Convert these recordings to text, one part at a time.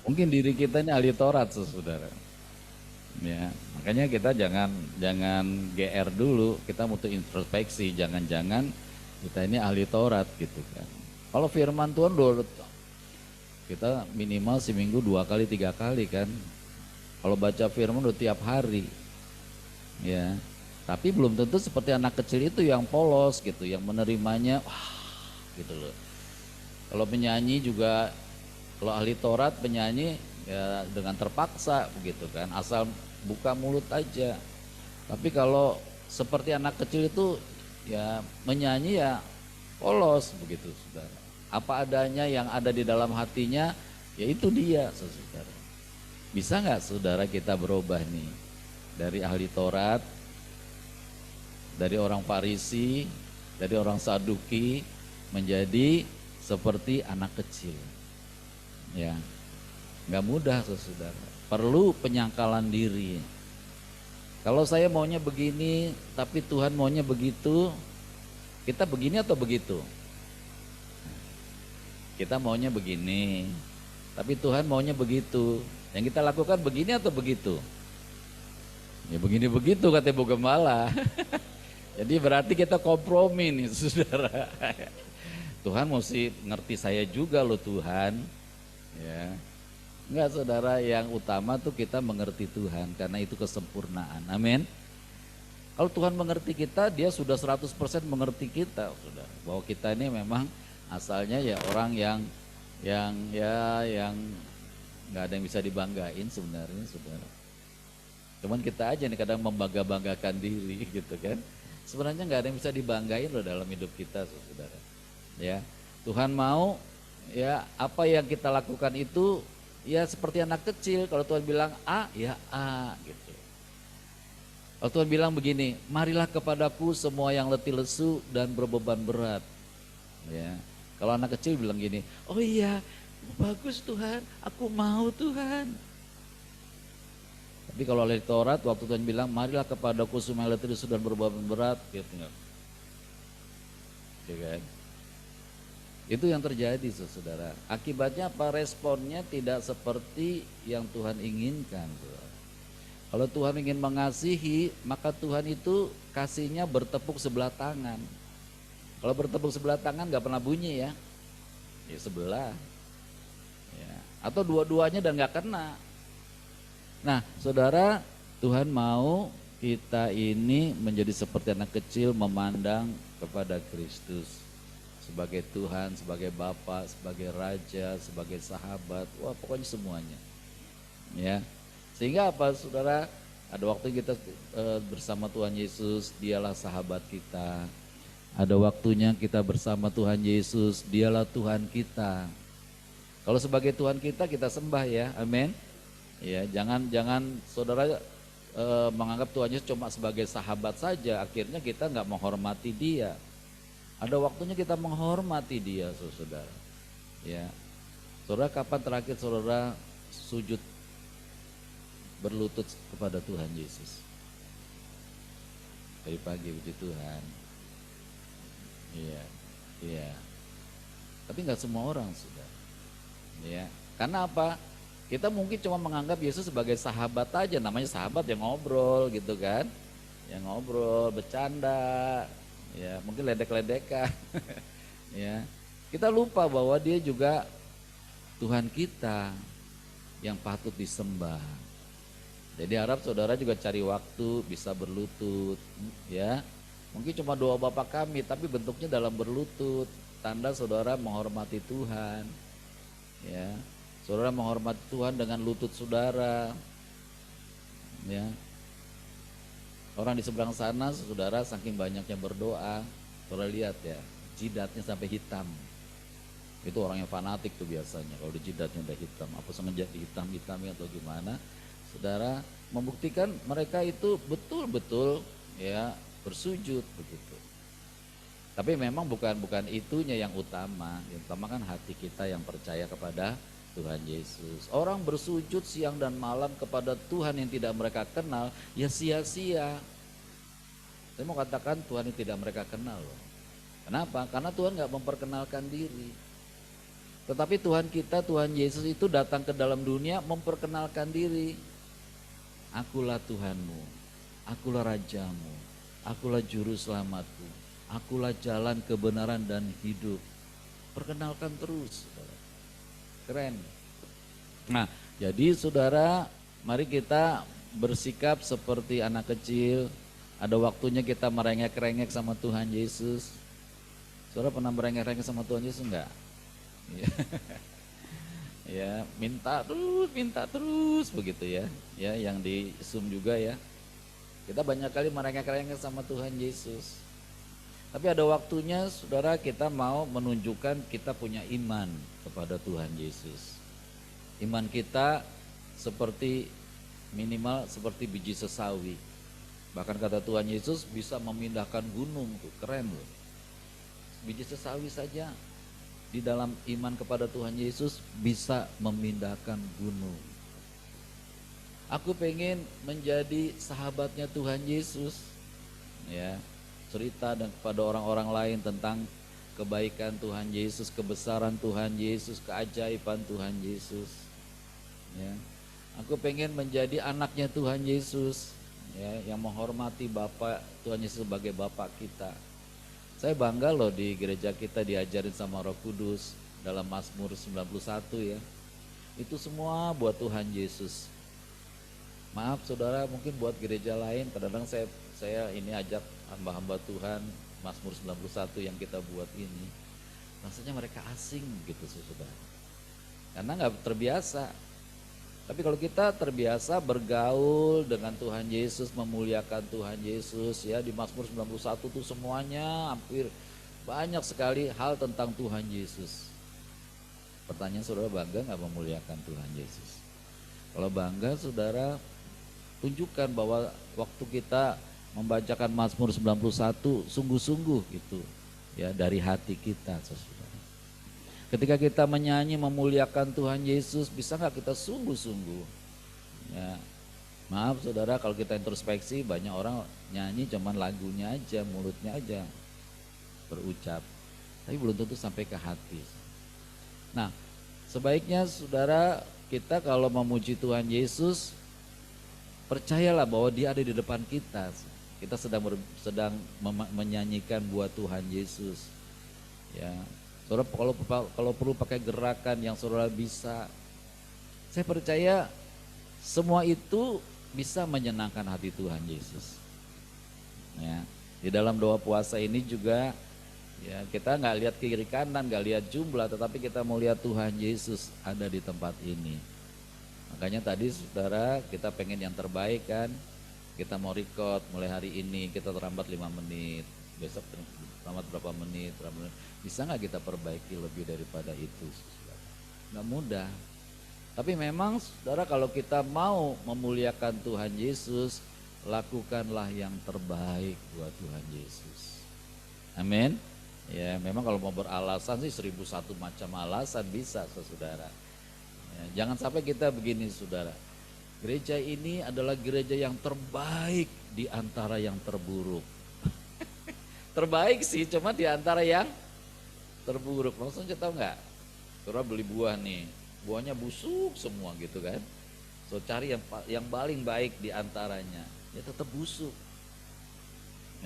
Mungkin diri kita ini ahli Taurat, saudara. Ya, makanya kita jangan jangan GR dulu, kita butuh introspeksi, jangan-jangan kita ini ahli Taurat gitu kan. Kalau firman Tuhan dulu kita minimal seminggu 2 kali 3 kali kan. Kalau baca firman udah tiap hari, ya. Tapi belum tentu seperti anak kecil itu yang polos gitu, yang menerimanya, wah, gitu loh. Kalau penyanyi juga, kalau ahli Taurat penyanyi ya dengan terpaksa begitu kan, asal buka mulut aja. Tapi kalau seperti anak kecil itu ya menyanyi ya polos begitu, saudara. Apa adanya yang ada di dalam hatinya, ya itu dia, saudara. Bisa nggak saudara kita berubah nih dari ahli Taurat, dari orang Farisi, dari orang Saduki menjadi seperti anak kecil? Ya, nggak mudah, saudara. Perlu penyangkalan diri. Kalau saya maunya begini, tapi Tuhan maunya begitu, kita begini atau begitu? Kita maunya begini, tapi Tuhan maunya begitu. Yang kita lakukan begini atau begitu? Ya begini begitu kata Bu Gembala. Jadi berarti kita kompromi nih, saudara. Tuhan mesti ngerti saya juga loh Tuhan. Ya. Enggak, saudara, yang utama tuh kita mengerti Tuhan karena itu kesempurnaan. Amin. Kalau Tuhan mengerti kita, dia sudah 100% mengerti kita, saudara. Bahwa kita ini memang asalnya ya orang yang nggak ada yang bisa dibanggain sebenarnya, saudara. Cuman kita aja nih kadang membangga-banggakan diri gitu kan. Sebenarnya nggak ada yang bisa dibanggain loh dalam hidup kita, saudara. Ya, Tuhan mau ya apa yang kita lakukan itu ya seperti anak kecil. Kalau Tuhan bilang A, ya A gitu. Kalau Tuhan bilang begini, marilah kepadaku semua yang letih lesu dan berbeban berat. Ya, kalau anak kecil bilang gini, oh iya, bagus Tuhan, aku mau Tuhan. Tapi kalau ahli Taurat waktu Tuhan bilang, marilah kepadaku semua yang letih lesu dan berbeban berat, gitu enggak. Ya kan? Itu yang terjadi, saudara. Akibatnya apa? Responnya tidak seperti yang Tuhan inginkan. Kalau Tuhan ingin mengasihi, maka Tuhan itu kasihnya bertepuk sebelah tangan. Kalau bertepuk sebelah tangan gak pernah bunyi ya, ya sebelah. Ya. Atau dua-duanya dan gak kena. Nah, saudara, Tuhan mau kita ini menjadi seperti anak kecil memandang kepada Kristus. Sebagai Tuhan, sebagai Bapa, sebagai Raja, sebagai sahabat, wah pokoknya semuanya. Ya, sehingga apa, saudara? Ada waktu kita bersama Tuhan Yesus, dialah sahabat kita. Ada waktunya kita bersama Tuhan Yesus, dialah Tuhan kita. Kalau sebagai Tuhan kita sembah ya, amin. Ya, jangan saudara menganggap Tuhan Yesus cuma sebagai sahabat saja, akhirnya kita nggak menghormati Dia. Ada waktunya kita menghormati Dia, saudara. Ya, saudara, kapan terakhir saudara sujud berlutut kepada Tuhan Yesus? Dari pagi, puji Tuhan. Iya, iya. Tapi nggak semua orang, sudah. Ya, karena apa? Kita mungkin cuma menganggap Yesus sebagai sahabat aja, namanya sahabat yang ngobrol gitu kan, yang ngobrol, bercanda, ya mungkin ledek-ledekan. Ya, kita lupa bahwa Dia juga Tuhan kita yang patut disembah. Jadi harap saudara juga cari waktu bisa berlutut, ya. Mungkin cuma doa Bapa kami, tapi bentuknya dalam berlutut, tanda saudara menghormati Tuhan. Ya, saudara menghormati Tuhan dengan lutut saudara. Ya, orang di seberang sana, saudara, saking banyaknya berdoa, saudara lihat ya, jidatnya sampai hitam. Itu orang yang fanatik tuh biasanya, kalau di jidatnya udah hitam, apa sengaja hitam-hitamnya atau gimana. Saudara, membuktikan mereka itu betul-betul ya bersujud begitu. Tapi memang bukan itunya yang utama. Yang utama kan hati kita yang percaya kepada Tuhan Yesus. Orang bersujud siang dan malam kepada Tuhan yang tidak mereka kenal, ya sia-sia. Saya mau katakan Tuhan yang tidak mereka kenal loh. Kenapa? Karena Tuhan gak memperkenalkan diri. Tetapi Tuhan kita, Tuhan Yesus itu datang ke dalam dunia memperkenalkan diri. Akulah Tuhanmu, akulah Rajamu, akulah Juru Selamatku, akulah jalan kebenaran dan hidup. Perkenalkan terus, saudara. Keren. Nah, jadi saudara, mari kita bersikap seperti anak kecil. Ada waktunya kita merengek-rengek sama Tuhan Yesus. Saudara pernah merengek-rengek sama Tuhan Yesus enggak? Ya, minta terus begitu ya. Ya, yang di Zoom juga ya. Kita banyak kali merengek-rengek sama Tuhan Yesus. Tapi ada waktunya saudara kita mau menunjukkan kita punya iman kepada Tuhan Yesus. Iman kita seperti minimal seperti biji sesawi. Bahkan kata Tuhan Yesus bisa memindahkan gunung tuh, keren loh. Biji sesawi saja di dalam iman kepada Tuhan Yesus bisa memindahkan gunung. Aku pengen menjadi sahabatnya Tuhan Yesus, ya, cerita dan kepada orang-orang lain tentang kebaikan Tuhan Yesus, kebesaran Tuhan Yesus, keajaiban Tuhan Yesus. Ya, aku pengen menjadi anaknya Tuhan Yesus, ya, yang menghormati Bapak Tuhan Yesus sebagai Bapak kita. Saya bangga loh di gereja kita diajarin sama Roh Kudus dalam Mazmur 91 ya. Itu semua buat Tuhan Yesus. Maaf saudara, mungkin buat gereja lain kadang-kadang saya ini ajak hamba-hamba Tuhan Mazmur 91 yang kita buat ini. Rasanya mereka asing gitu saudara. Karena nggak terbiasa. Tapi kalau kita terbiasa bergaul dengan Tuhan Yesus, memuliakan Tuhan Yesus ya, di Mazmur 91 itu semuanya hampir banyak sekali hal tentang Tuhan Yesus. Pertanyaan saudara, bangga nggak memuliakan Tuhan Yesus? Kalau bangga saudara, tunjukkan bahwa waktu kita membacakan Mazmur 91 sungguh-sungguh gitu ya, dari hati kita saudara. Ketika kita menyanyi memuliakan Tuhan Yesus, bisa nggak kita sungguh-sungguh? Ya, maaf saudara, kalau kita introspeksi banyak orang nyanyi cuman lagunya aja, mulutnya aja berucap, tapi belum tentu sampai ke hati. Nah, sebaiknya saudara kita kalau memuji Tuhan Yesus, percayalah bahwa Dia ada di depan kita. Kita sedang menyanyikan buat Tuhan Yesus. Ya. Saudara kalau perlu pakai gerakan yang saudara bisa, saya percaya semua itu bisa menyenangkan hati Tuhan Yesus. Ya, di dalam doa puasa ini juga ya kita nggak lihat kiri kanan, nggak lihat jumlah, tetapi kita mau lihat Tuhan Yesus ada di tempat ini. Makanya tadi saudara kita pengen yang terbaik kan, kita mau record mulai hari ini kita terlambat 5 menit, besok terlambat berapa menit. Bisa nggak kita perbaiki lebih daripada itu? Nggak mudah. Tapi memang saudara kalau kita mau memuliakan Tuhan Yesus, lakukanlah yang terbaik buat Tuhan Yesus. Amin. Ya memang kalau mau beralasan sih 1001 macam alasan bisa saudara. Ya, jangan sampai kita begini saudara. Gereja ini adalah gereja yang terbaik di antara yang terburuk. Terbaik sih cuma di antara yang terburuk. Maksudnya tahu nggak? Saudara beli buah nih, buahnya busuk semua gitu kan. So cari yang paling baik di antaranya, ya tetap busuk.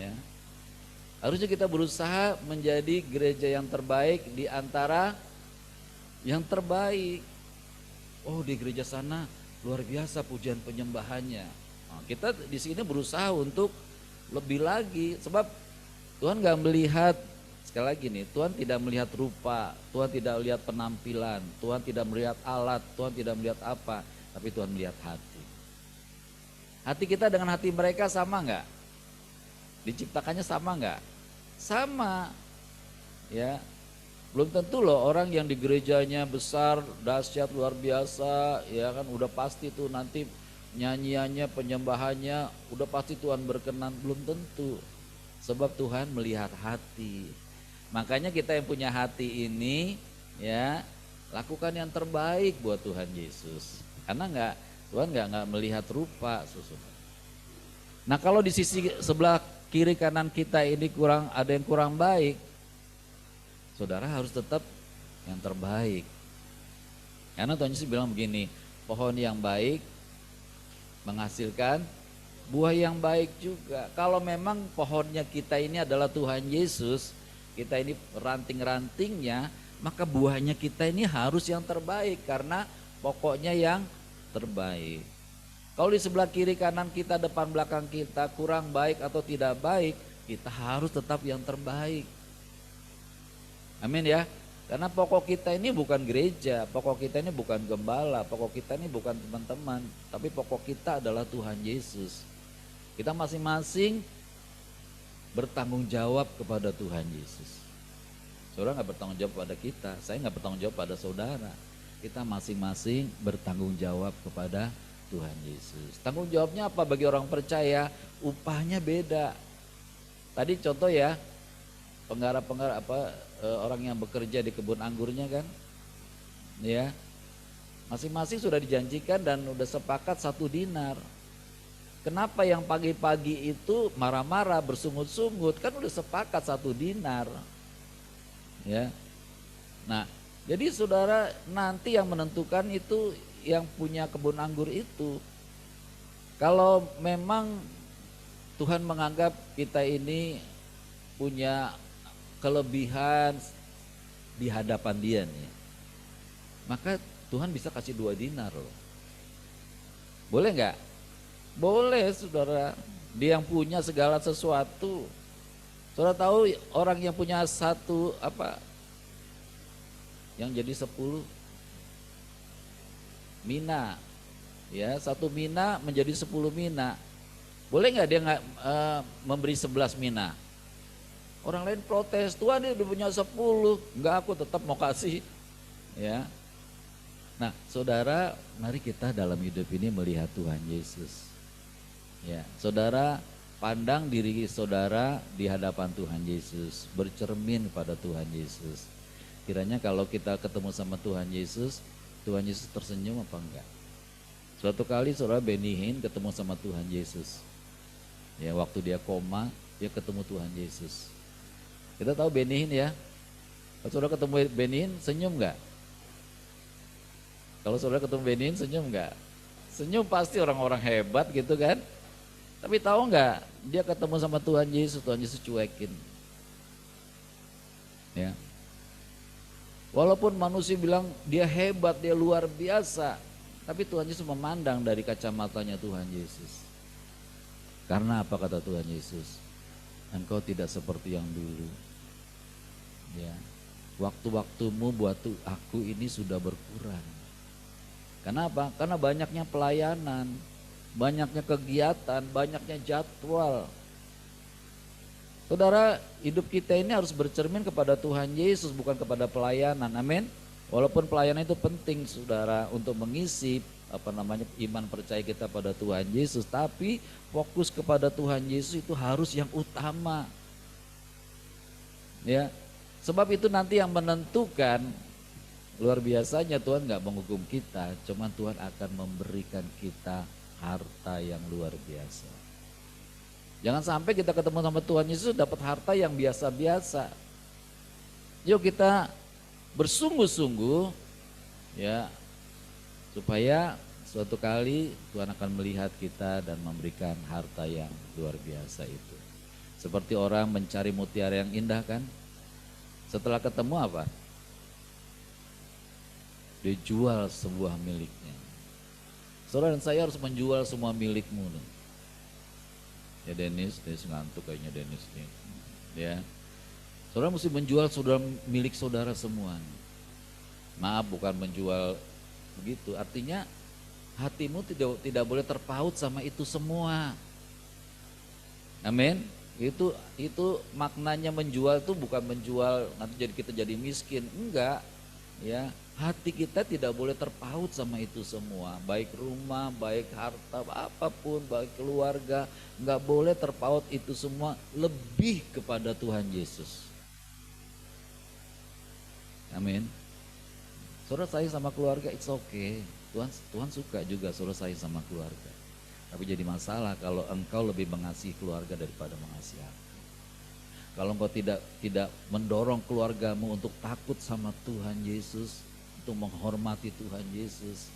Ya. Harusnya kita berusaha menjadi gereja yang terbaik di antara yang terbaik. Oh di gereja sana luar biasa pujian penyembahannya. Nah, kita di sini berusaha untuk lebih lagi, sebab Tuhan nggak melihat. Sekali lagi nih, Tuhan tidak melihat rupa, Tuhan tidak melihat penampilan, Tuhan tidak melihat alat, Tuhan tidak melihat apa, tapi Tuhan melihat hati. Hati kita dengan hati mereka sama nggak? Diciptakannya sama nggak? Sama, ya. Belum tentu loh orang yang di gerejanya besar, dahsyat, luar biasa, ya kan udah pasti tuh nanti nyanyiannya, penyembahannya, udah pasti Tuhan berkenan, belum tentu. Sebab Tuhan melihat hati. Makanya kita yang punya hati ini ya lakukan yang terbaik buat Tuhan Yesus. Karena Tuhan nggak melihat rupa susu. Nah kalau di sisi sebelah kiri kanan kita ini ada yang kurang baik, saudara harus tetap yang terbaik. Karena Tuhan Yesus bilang begini, pohon yang baik menghasilkan buah yang baik juga. Kalau memang pohonnya kita ini adalah Tuhan Yesus, kita ini ranting-rantingnya, maka buahnya kita ini harus yang terbaik karena pokoknya yang terbaik. Kalau di sebelah kiri kanan kita, depan belakang kita kurang baik atau tidak baik, kita harus tetap yang terbaik. Amin ya. Karena pokok kita ini bukan gereja, pokok kita ini bukan gembala, pokok kita ini bukan teman-teman, tapi pokok kita adalah Tuhan Yesus. Kita masing-masing bertanggung jawab kepada Tuhan Yesus. Saudara nggak bertanggung jawab pada kita, saya nggak bertanggung jawab pada saudara. Kita masing-masing bertanggung jawab kepada Tuhan Yesus. Tanggung jawabnya apa bagi orang percaya? Upahnya beda. Tadi contoh ya, penggarap orang yang bekerja di kebun anggurnya kan, ya, masing-masing sudah dijanjikan dan udah sepakat 1 dinar. Kenapa yang pagi-pagi itu marah-marah, bersungut-sungut? Kan udah sepakat 1 dinar, ya. Nah, jadi saudara nanti yang menentukan itu yang punya kebun anggur itu. Kalau memang Tuhan menganggap kita ini punya kelebihan di hadapan Dia nih, maka Tuhan bisa kasih 2 dinar loh. Boleh nggak? Boleh saudara. Dia yang punya segala sesuatu. Saudara tahu orang yang punya 1 yang jadi 10 mina, ya, 1 mina menjadi 10 mina. Boleh nggak dia nggak memberi 11 mina? Orang lain protes, Tuhan dia udah punya 10, enggak, aku tetap mau kasih, ya. Nah, saudara, mari kita dalam hidup ini melihat Tuhan Yesus. Ya, saudara pandang diri saudara di hadapan Tuhan Yesus, bercermin pada Tuhan Yesus. Kiranya kalau kita ketemu sama Tuhan Yesus tersenyum apa enggak? Suatu kali saudara Benny Hinn ketemu sama Tuhan Yesus. Ya, waktu dia koma, dia ketemu Tuhan Yesus. Kita tahu Benny Hinn ya. Kalau saudara ketemu Benny Hinn, senyum enggak? Kalau saudara ketemu Benny Hinn, senyum enggak? Senyum pasti orang-orang hebat gitu kan. Tapi tahu enggak, dia ketemu sama Tuhan Yesus cuekin. Ya. Walaupun manusia bilang dia hebat, dia luar biasa, tapi Tuhan Yesus memandang dari kacamatanya Tuhan Yesus. Karena apa kata Tuhan Yesus? Engkau tidak seperti yang dulu. Ya. Waktu-waktumu buat aku ini sudah berkurang. Kenapa? Karena banyaknya pelayanan, banyaknya kegiatan, banyaknya jadwal. Saudara, hidup kita ini harus bercermin kepada Tuhan Yesus, bukan kepada pelayanan. Amin. Walaupun pelayanan itu penting saudara untuk mengisi iman percaya kita pada Tuhan Yesus, tapi fokus kepada Tuhan Yesus itu harus yang utama. Ya. Sebab itu nanti yang menentukan, luar biasanya Tuhan nggak menghukum kita, cuman Tuhan akan memberikan kita harta yang luar biasa. Jangan sampai kita ketemu sama Tuhan Yesus dapat harta yang biasa-biasa. Yuk kita bersungguh-sungguh ya, supaya suatu kali Tuhan akan melihat kita dan memberikan harta yang luar biasa itu. Seperti orang mencari mutiara yang indah kan? Setelah ketemu apa? Dijual sebuah miliknya. Saudara dan saya harus menjual semua milikmu nih. Ya Dennis ngantuk kayaknya Dennis nih. Ya. Saudara mesti menjual saudara milik saudara semua. Maaf, bukan menjual begitu. Artinya hatimu tidak boleh terpaut sama itu semua. Amin. Itu maknanya menjual itu bukan menjual nanti kita jadi miskin, enggak. Ya, hati kita tidak boleh terpaut sama itu semua, baik rumah, baik harta, apapun, baik keluarga, enggak boleh terpaut itu semua lebih kepada Tuhan Yesus. Amin. Saudara sayang sama keluarga, it's okay. Tuhan suka juga saudara sayang sama keluarga. Tapi jadi masalah kalau engkau lebih mengasihi keluarga daripada mengasihi aku. Kalau engkau tidak mendorong keluargamu untuk takut sama Tuhan Yesus, untuk menghormati Tuhan Yesus.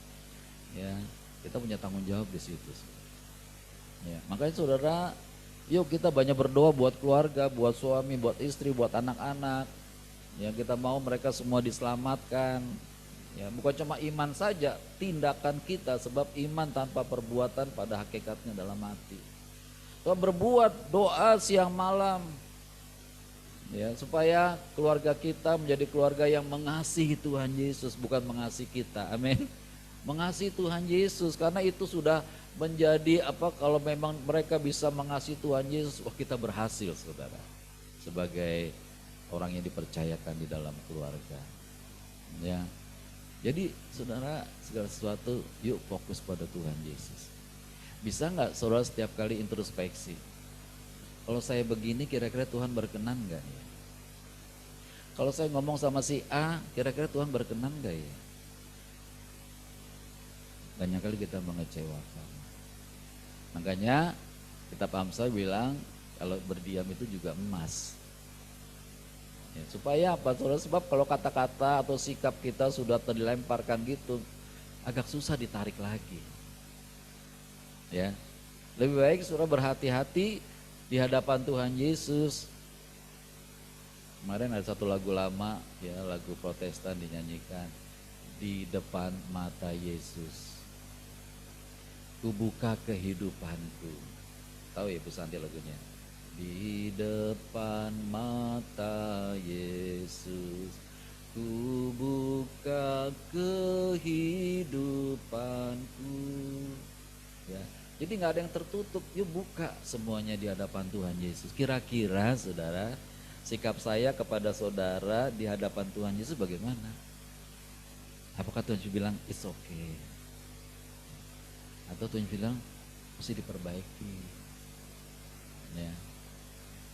Ya, kita punya tanggung jawab di situ. Ya, makanya saudara, yuk kita banyak berdoa buat keluarga, buat suami, buat istri, buat anak-anak. Ya, kita mau mereka semua diselamatkan. Ya, bukan cuma iman saja, tindakan kita, sebab iman tanpa perbuatan pada hakikatnya adalah mati. Kita berbuat doa siang malam, ya, supaya keluarga kita menjadi keluarga yang mengasihi Tuhan Yesus, bukan mengasihi kita. Amin. Mengasihi Tuhan Yesus, karena itu sudah menjadi apa, kalau memang mereka bisa mengasihi Tuhan Yesus, wah kita berhasil saudara, sebagai orang yang dipercayakan di dalam keluarga. Ya, jadi saudara, segala sesuatu yuk fokus pada Tuhan Yesus. Bisa nggak saudara setiap kali introspeksi, kalau saya begini kira-kira Tuhan berkenan nggak ya? Kalau saya ngomong sama si A, kira-kira Tuhan berkenan nggak ya? Banyak kali kita mengecewakan. Makanya kita paham, saya bilang kalau berdiam itu juga emas. Ya, supaya apa saudara? Sebab kalau kata-kata atau sikap kita sudah terlemparkan gitu, agak susah ditarik lagi. Ya, lebih baik saudara berhati-hati di hadapan Tuhan Yesus. Kemarin ada satu lagu lama, ya, lagu Protestan dinyanyikan, di depan mata Yesus kubuka kehidupanku. Tahu ya Bu Santi lagunya? Di depan mata Yesus kubuka kehidupanku. Ya, jadi nggak ada yang tertutup. Yuk buka semuanya di hadapan Tuhan Yesus. Kira-kira saudara, sikap saya kepada saudara di hadapan Tuhan Yesus bagaimana? Apakah Tuhan Yesus bilang it's okay? Atau Tuhan bilang mesti diperbaiki? Ya.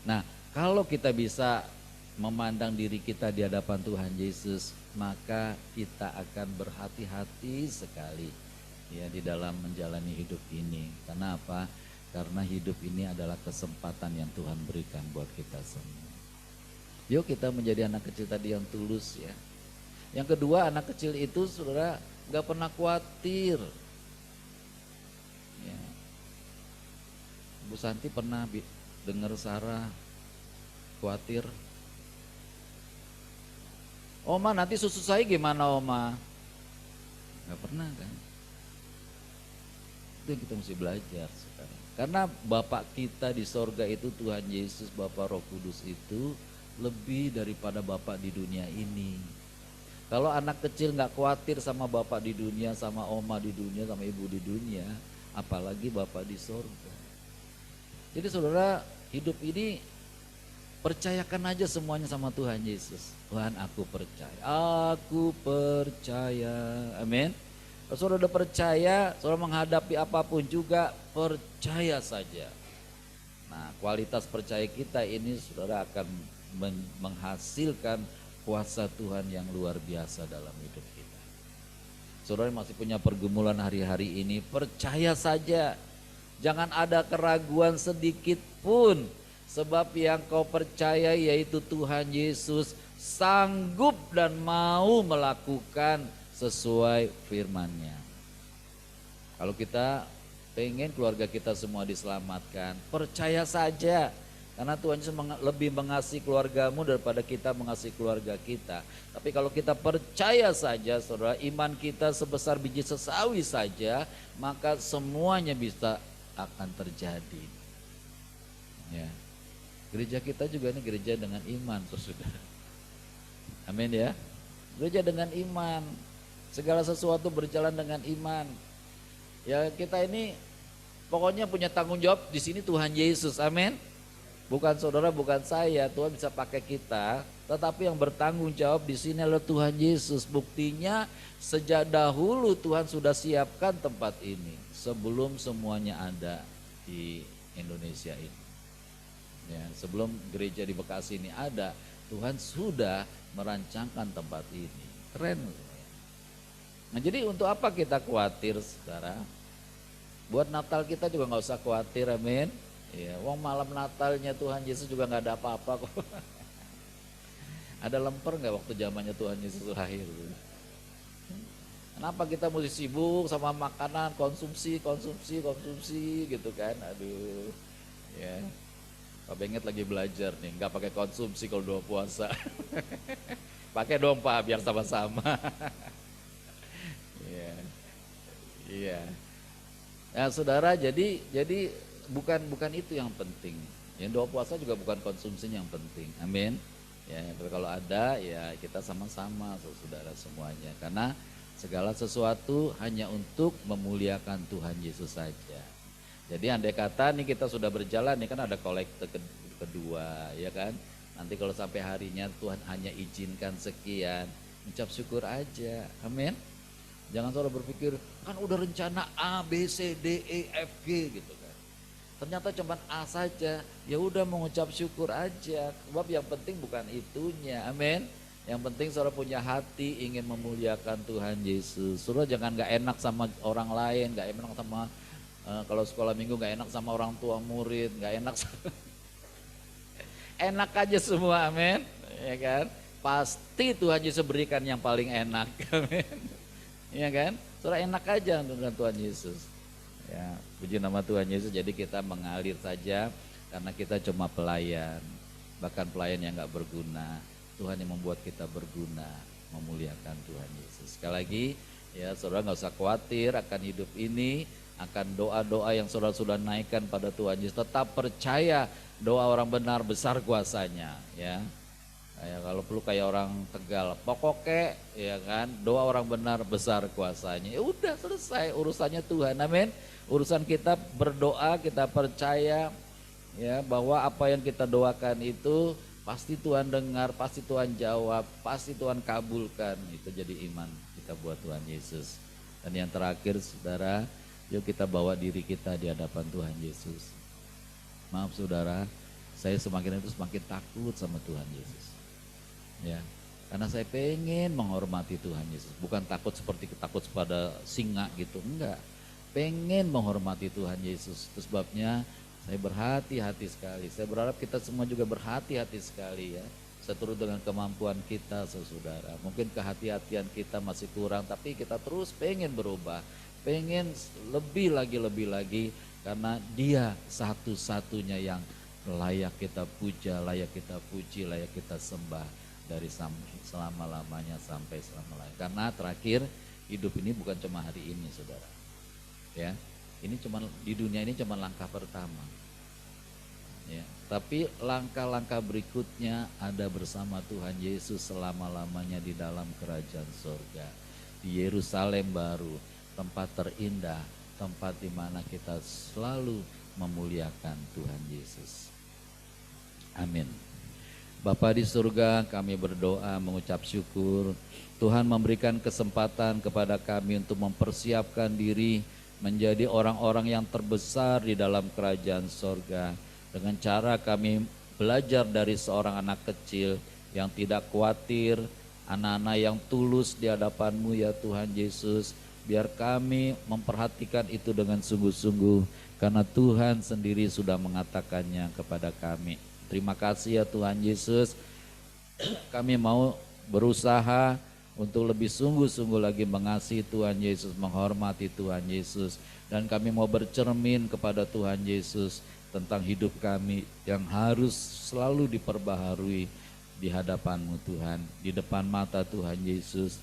Nah, kalau kita bisa memandang diri kita di hadapan Tuhan Yesus, maka kita akan berhati-hati sekali, ya, di dalam menjalani hidup ini. Karena apa? Karena hidup ini adalah kesempatan yang Tuhan berikan buat kita semua. Yuk kita menjadi anak kecil tadi yang tulus, ya. Yang kedua, anak kecil itu saudara gak pernah khawatir. Ya. Bu Santi pernah dengar Sarah khawatir, Oma nanti susu saya gimana Oma? Gak pernah kan? Itu yang kita mesti belajar sekarang. Karena Bapak kita di sorga itu Tuhan Yesus, Bapak Roh Kudus itu lebih daripada Bapak di dunia ini. Kalau anak kecil gak khawatir sama Bapak di dunia, sama Oma di dunia, sama Ibu di dunia, apalagi Bapak di sorga. Jadi saudara, hidup ini percayakan aja semuanya sama Tuhan Yesus. Tuhan, aku percaya, amin. Kalau saudara udah percaya, saudara menghadapi apapun juga percaya saja. Nah, kualitas percaya kita ini saudara akan menghasilkan kuasa Tuhan yang luar biasa dalam hidup kita. Saudara masih punya pergumulan hari-hari ini, percaya saja. Jangan ada keraguan sedikit pun, sebab yang kau percaya yaitu Tuhan Yesus sanggup dan mau melakukan sesuai firman-Nya. Kalau kita pengen keluarga kita semua diselamatkan, percaya saja. Karena Tuhan Yesus lebih mengasihi keluargamu daripada kita mengasihi keluarga kita. Tapi kalau kita percaya saja saudara, iman kita sebesar biji sesawi saja, maka semuanya bisa akan terjadi. Ya. Gereja kita juga ini gereja dengan iman, saudara. Amin ya. Gereja dengan iman. Segala sesuatu berjalan dengan iman. Ya, kita ini pokoknya punya tanggung jawab di sini Tuhan Yesus. Amin. Bukan saudara, bukan saya. Tuhan bisa pakai kita, tetapi yang bertanggung jawab di sini adalah Tuhan Yesus. Buktinya sejak dahulu Tuhan sudah siapkan tempat ini sebelum semuanya ada di Indonesia ini. Ya, sebelum gereja di Bekasi ini ada, Tuhan sudah merancangkan tempat ini. Keren. Nah, jadi untuk apa kita khawatir, saudara? Buat Natal kita juga nggak usah khawatir, amin. Ya, wong malam Natalnya Tuhan Yesus juga nggak ada apa-apa kok. Ada lemper nggak waktu zamannya Tuhan Yesus lahir? Kenapa kita mesti sibuk sama makanan, konsumsi, konsumsi, konsumsi gitu kan. Aduh, ya. Pak Benget lagi belajar nih, nggak pakai konsumsi kalau doa puasa. Pakai dong Pak, biar sama-sama. Iya, iya. Ya saudara, jadi bukan itu yang penting. Yang doa puasa juga bukan konsumsi yang penting. Amin. Ya, tapi kalau ada ya kita sama-sama saudara semuanya. Karena segala sesuatu hanya untuk memuliakan Tuhan Yesus saja. Jadi andai kata nih kita sudah berjalan nih kan ada kolekte kedua ya kan. Nanti kalau sampai harinya Tuhan hanya izinkan sekian, ucap syukur aja. Amin. Jangan selalu berpikir kan udah rencana A, B, C, D, E, F, G gitu kan. Ternyata cuma A saja, ya udah mengucap syukur aja. Sebab yang penting bukan itunya, amin. Yang penting saudara punya hati ingin memuliakan Tuhan Yesus. Saudara jangan gak enak sama orang lain, gak enak sama kalau sekolah minggu gak enak sama orang tua murid, gak enak sama enak aja semua, amin. Ya kan? Pasti Tuhan Yesus berikan yang paling enak, amin. Iya kan? Saudara enak aja dengan Tuhan Yesus. Ya, puji nama Tuhan Yesus. Jadi kita mengalir saja karena kita cuma pelayan. Bahkan pelayan yang gak berguna. Tuhan yang membuat kita berguna, memuliakan Tuhan Yesus. Sekali lagi, ya saudara gak usah khawatir akan hidup ini, akan doa-doa yang saudara sudah naikkan pada Tuhan Yesus. Tetap percaya doa orang benar besar kuasanya, ya. Kayak kalau perlu kayak orang Tegal, pokoknya ya kan, doa orang benar besar kuasanya. Ya udah selesai urusannya Tuhan, amin. Urusan kita berdoa, kita percaya ya bahwa apa yang kita doakan itu pasti Tuhan dengar, pasti Tuhan jawab, pasti Tuhan kabulkan. Itu jadi iman kita buat Tuhan Yesus. Dan yang terakhir saudara, yuk kita bawa diri kita di hadapan Tuhan Yesus. Maaf saudara, saya semakin itu semakin takut sama Tuhan Yesus. Ya, karena saya pengen menghormati Tuhan Yesus, bukan takut seperti takut pada singa gitu, enggak. Pengen menghormati Tuhan Yesus, itu sebabnya saya berhati-hati sekali. Saya berharap kita semua juga berhati-hati sekali ya, seturut dengan kemampuan kita saudara. Mungkin kehati-hatian kita masih kurang, tapi kita terus pengen berubah, pengen lebih lagi, karena Dia satu-satunya yang layak kita puja, layak kita puji, layak kita sembah dari selama-lamanya sampai selama-lamanya. Karena terakhir hidup ini bukan cuma hari ini saudara. Ya, ini cuma di dunia ini cuma langkah pertama. Ya, tapi langkah-langkah berikutnya ada bersama Tuhan Yesus selama-lamanya di dalam kerajaan surga. Di Yerusalem baru, tempat terindah, tempat di mana kita selalu memuliakan Tuhan Yesus. Amin. Bapa di surga, kami berdoa mengucap syukur. Tuhan memberikan kesempatan kepada kami untuk mempersiapkan diri menjadi orang-orang yang terbesar di dalam kerajaan surga. Dengan cara kami belajar dari seorang anak kecil yang tidak khawatir, anak-anak yang tulus di hadapan-Mu ya Tuhan Yesus. Biar kami memperhatikan itu dengan sungguh-sungguh, karena Tuhan sendiri sudah mengatakannya kepada kami. Terima kasih ya Tuhan Yesus, kami mau berusaha untuk lebih sungguh-sungguh lagi mengasihi Tuhan Yesus, menghormati Tuhan Yesus. Dan kami mau bercermin kepada Tuhan Yesus tentang hidup kami yang harus selalu diperbaharui di hadapan-Mu Tuhan. Di depan mata Tuhan Yesus,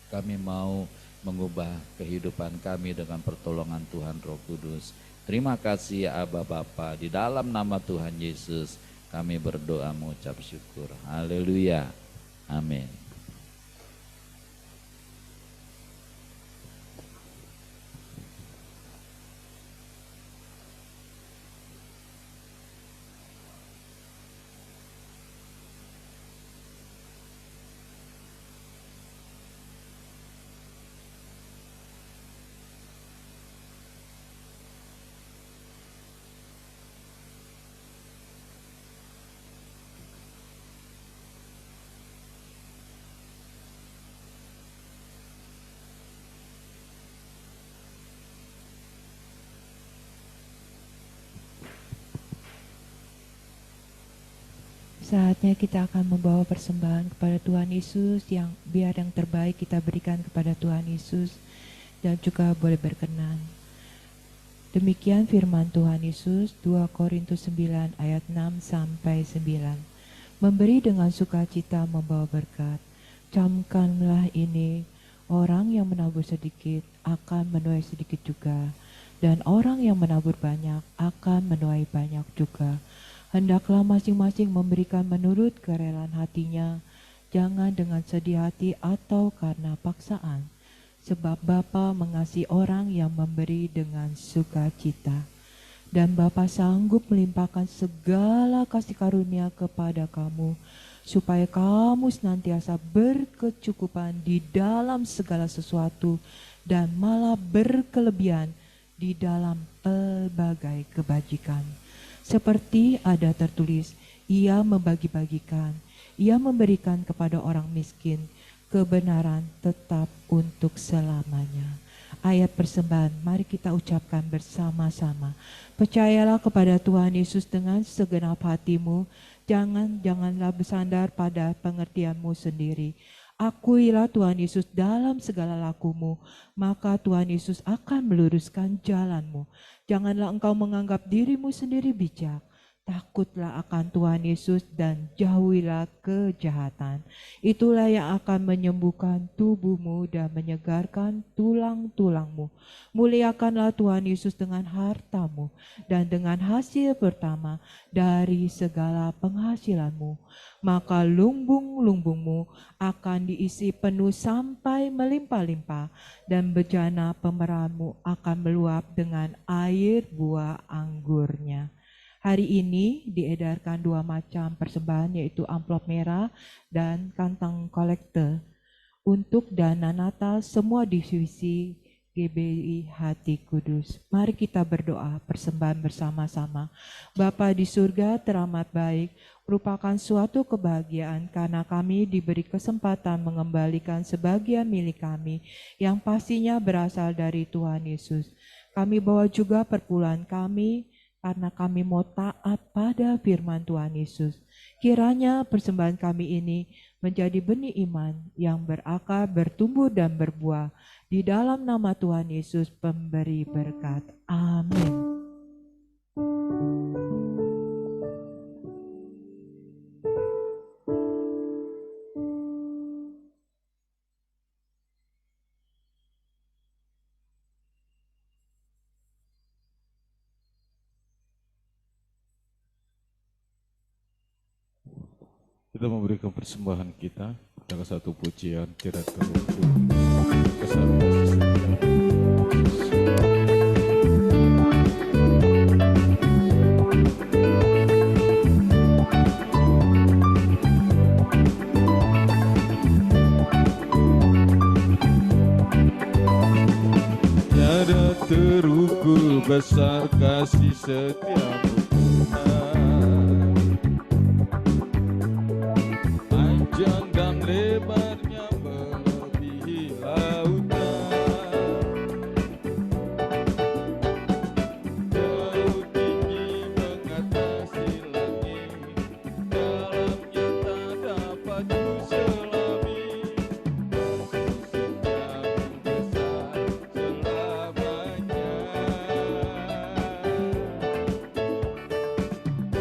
kami mau mengubah kehidupan kami dengan pertolongan Tuhan Roh Kudus. Terima kasih ya Aba Bapa, di dalam nama Tuhan Yesus kami berdoa mengucap syukur. Haleluya. Amin. Saatnya kita akan membawa persembahan kepada Tuhan Yesus, yang biar yang terbaik kita berikan kepada Tuhan Yesus, dan juga boleh berkenan. Demikian firman Tuhan Yesus, 2 Korintus 9 ayat 6 sampai 9. Memberi dengan sukacita membawa berkat. Camkanlah ini, orang yang menabur sedikit akan menuai sedikit juga, dan orang yang menabur banyak akan menuai banyak juga. Hendaklah masing-masing memberikan menurut kerelaan hatinya, jangan dengan sedih hati atau karena paksaan. Sebab Bapa mengasihi orang yang memberi dengan sukacita. Dan Bapa sanggup melimpahkan segala kasih karunia kepada kamu, supaya kamu senantiasa berkecukupan di dalam segala sesuatu, dan malah berkelebihan di dalam pelbagai kebajikan. Seperti ada tertulis, ia membagi-bagikan, ia memberikan kepada orang miskin, kebenaran tetap untuk selamanya. Ayat persembahan, mari kita ucapkan bersama-sama. Percayalah kepada Tuhan Yesus dengan segenap hatimu, janganlah bersandar pada pengertianmu sendiri. Akuilah Tuhan Yesus dalam segala lakumu, maka Tuhan Yesus akan meluruskan jalanmu. Janganlah engkau menganggap dirimu sendiri bijak. Takutlah akan Tuhan Yesus dan jauhilah kejahatan. Itulah yang akan menyembuhkan tubuhmu dan menyegarkan tulang-tulangmu. Muliakanlah Tuhan Yesus dengan hartamu dan dengan hasil pertama dari segala penghasilanmu. Maka lumbung-lumbungmu akan diisi penuh sampai melimpah-limpah, dan bejana pemerahanmu akan meluap dengan air buah anggurnya. Hari ini diedarkan 2 macam persembahan, yaitu amplop merah dan kantong kolektor untuk dana Natal semua divisi GBI Hati Kudus. Mari kita berdoa persembahan bersama-sama. Bapa di surga teramat baik, merupakan suatu kebahagiaan karena kami diberi kesempatan mengembalikan sebagian milik kami yang pastinya berasal dari Tuhan Yesus. Kami bawa juga perpuluhan kami karena kami mau taat pada firman Tuhan Yesus. Kiranya persembahan kami ini menjadi benih iman yang berakar, bertumbuh dan berbuah. Di dalam nama Tuhan Yesus pemberi berkat. Amin. Kita memberikan persembahan kita dengan satu pujian kiranya Tuhan kesal. Tiada terukur besar kasih setiamu Tuhan, panjang dan lebarnya melebihi lautan, jauh tinggi mengatasi langit, dalamnya tak dapat kuselami, setiamu besar selamanya.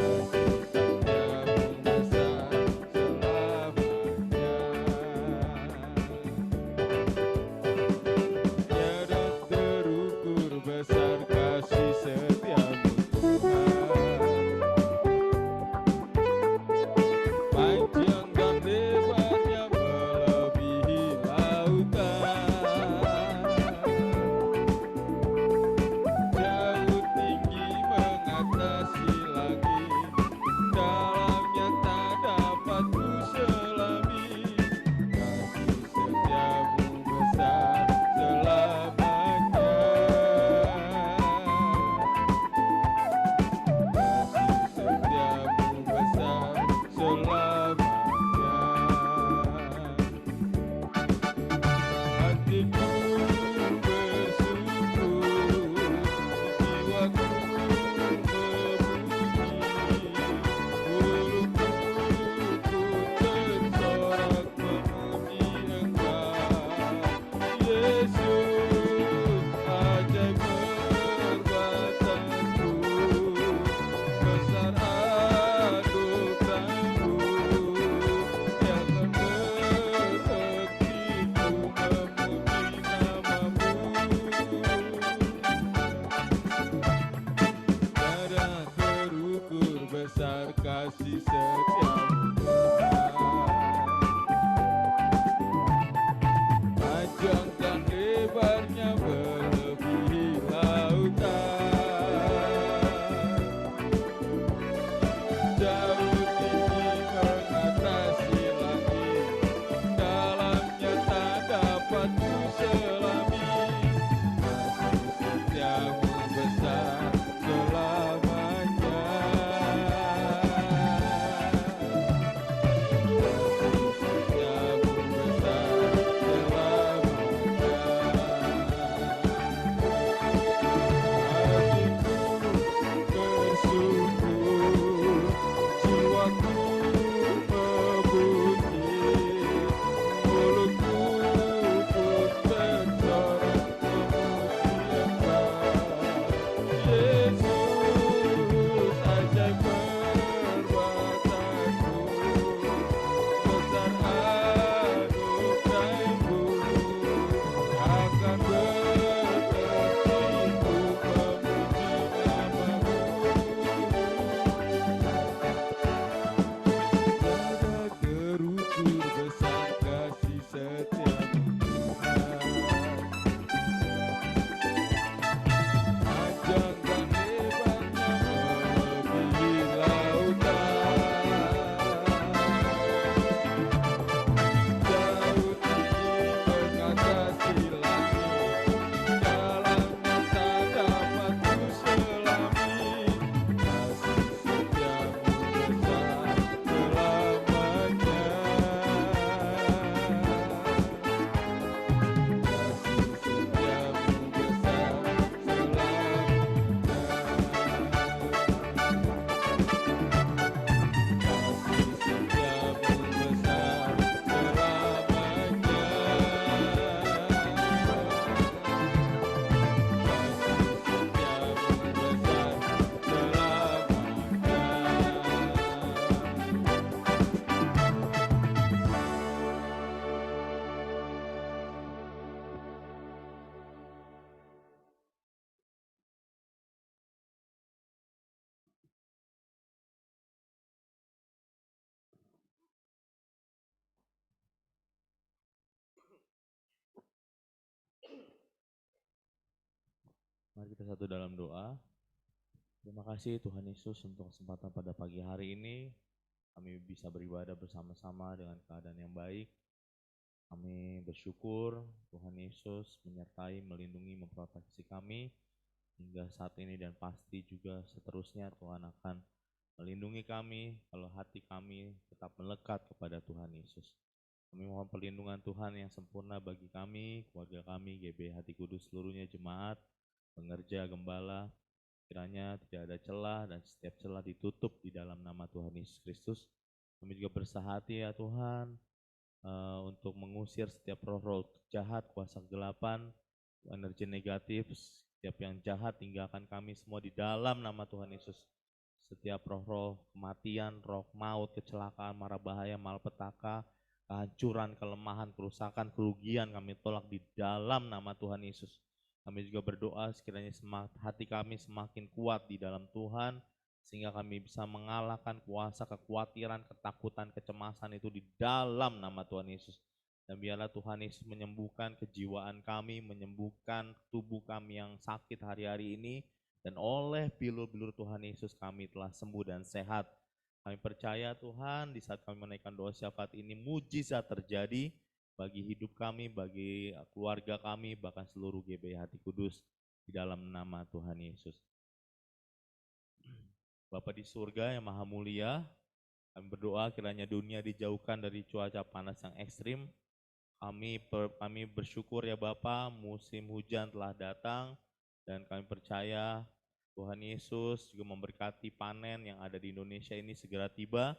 kasih setiamu Tuhan. Panjang dan lebarnya melebihi lautan, jauh tinggi mengatasi langit, dalamnya tak dapat ku selami. Kasih setiamu besar selamanya. Kasih setiamu besar selamanya. Hatiku bersyukur, jiwaku memuji, mulutku pun bersorak memuji Engkau. Yesus, ajaib perbuatanmu, besar anugerahmu, akan berhenti untuk memuji namamu. Tiada terukur besar kasih setiamu Tuhan. Panjang dan lebarnya melebihi lautan, jauh tinggi mengatasi langit, dalamnya tak dapat ku selami. Kasih setiamu besar selamanya. Kasih setiamu besar Mari kita satu dalam doa. Terima kasih Tuhan Yesus untuk kesempatan pada pagi hari ini. Kami bisa beribadah bersama-sama dengan keadaan yang baik. Kami bersyukur Tuhan Yesus menyertai, melindungi, memproteksi kami hingga saat ini dan pasti juga seterusnya Tuhan akan melindungi kami kalau hati kami tetap melekat kepada Tuhan Yesus. Kami mohon perlindungan Tuhan yang sempurna bagi kami, keluarga kami, GB Hati Kudus seluruhnya, jemaat, pengerja, gembala, kiranya tidak ada celah dan setiap celah ditutup di dalam nama Tuhan Yesus Kristus. Kami juga bersahati ya Tuhan untuk mengusir setiap roh-roh jahat, kuasa kegelapan, energi negatif, setiap yang jahat tinggalkan kami semua di dalam nama Tuhan Yesus. Setiap roh-roh kematian, roh maut, kecelakaan, mara bahaya, malapetaka, kehancuran, kelemahan, kerusakan, kerugian kami tolak di dalam nama Tuhan Yesus. Kami juga berdoa sekiranya hati kami semakin kuat di dalam Tuhan, sehingga kami bisa mengalahkan kuasa kekhawatiran, ketakutan, kecemasan itu di dalam nama Tuhan Yesus. Dan biarlah Tuhan Yesus menyembuhkan kejiwaan kami, menyembuhkan tubuh kami yang sakit hari-hari ini, dan oleh bilur-bilur Tuhan Yesus kami telah sembuh dan sehat. Kami percaya Tuhan, di saat kami menaikkan doa syafaat ini, mujizat terjadi bagi hidup kami, bagi keluarga kami, bahkan seluruh GBI Hati Kudus di dalam nama Tuhan Yesus. Bapa di surga yang maha mulia, kami berdoa kiranya dunia dijauhkan dari cuaca panas yang ekstrim. Kami bersyukur ya Bapa, musim hujan telah datang, dan kami percaya Tuhan Yesus juga memberkati panen yang ada di Indonesia ini segera tiba.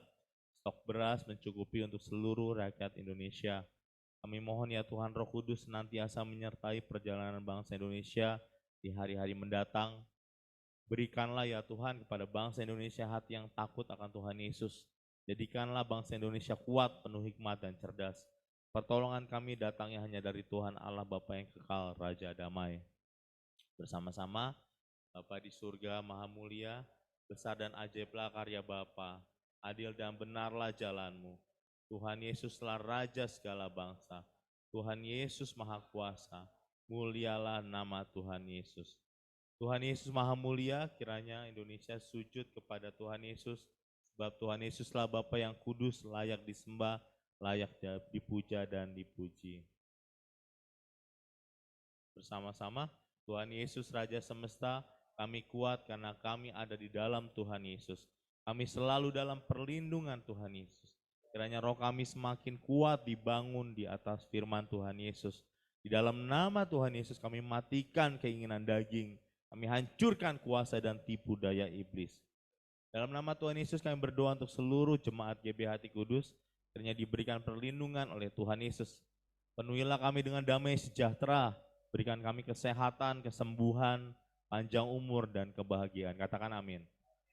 Stok beras mencukupi untuk seluruh rakyat Indonesia. Kami mohon ya Tuhan Roh Kudus senantiasa menyertai perjalanan bangsa Indonesia di hari-hari mendatang. Berikanlah ya Tuhan kepada bangsa Indonesia hati yang takut akan Tuhan Yesus. Jadikanlah bangsa Indonesia kuat, penuh hikmat dan cerdas. Pertolongan kami datangnya hanya dari Tuhan Allah Bapa yang kekal, Raja Damai. Bersama-sama Bapa di surga maha mulia, besar dan ajaiblah karya Bapa. adil dan benarlah jalanmu. Tuhan Yesuslah Raja segala bangsa. Tuhan Yesus Maha Kuasa, mulialah nama Tuhan Yesus. Tuhan Yesus Maha Mulia, kiranya Indonesia sujud kepada Tuhan Yesus, sebab Tuhan Yesuslah Bapa yang kudus, layak disembah, layak dipuja dan dipuji. Bersama-sama, Tuhan Yesus Raja Semesta, kami kuat karena kami ada di dalam Tuhan Yesus. Kami selalu dalam perlindungan Tuhan Yesus. Kiranya roh kami semakin kuat dibangun di atas firman Tuhan Yesus. Di dalam nama Tuhan Yesus kami matikan keinginan daging. Kami hancurkan kuasa dan tipu daya iblis. Dalam nama Tuhan Yesus kami berdoa untuk seluruh jemaat GBHT Kudus. Kiranya diberikan perlindungan oleh Tuhan Yesus. Penuhilah kami dengan damai sejahtera. Berikan kami kesehatan, kesembuhan, panjang umur, dan kebahagiaan. Katakan amin.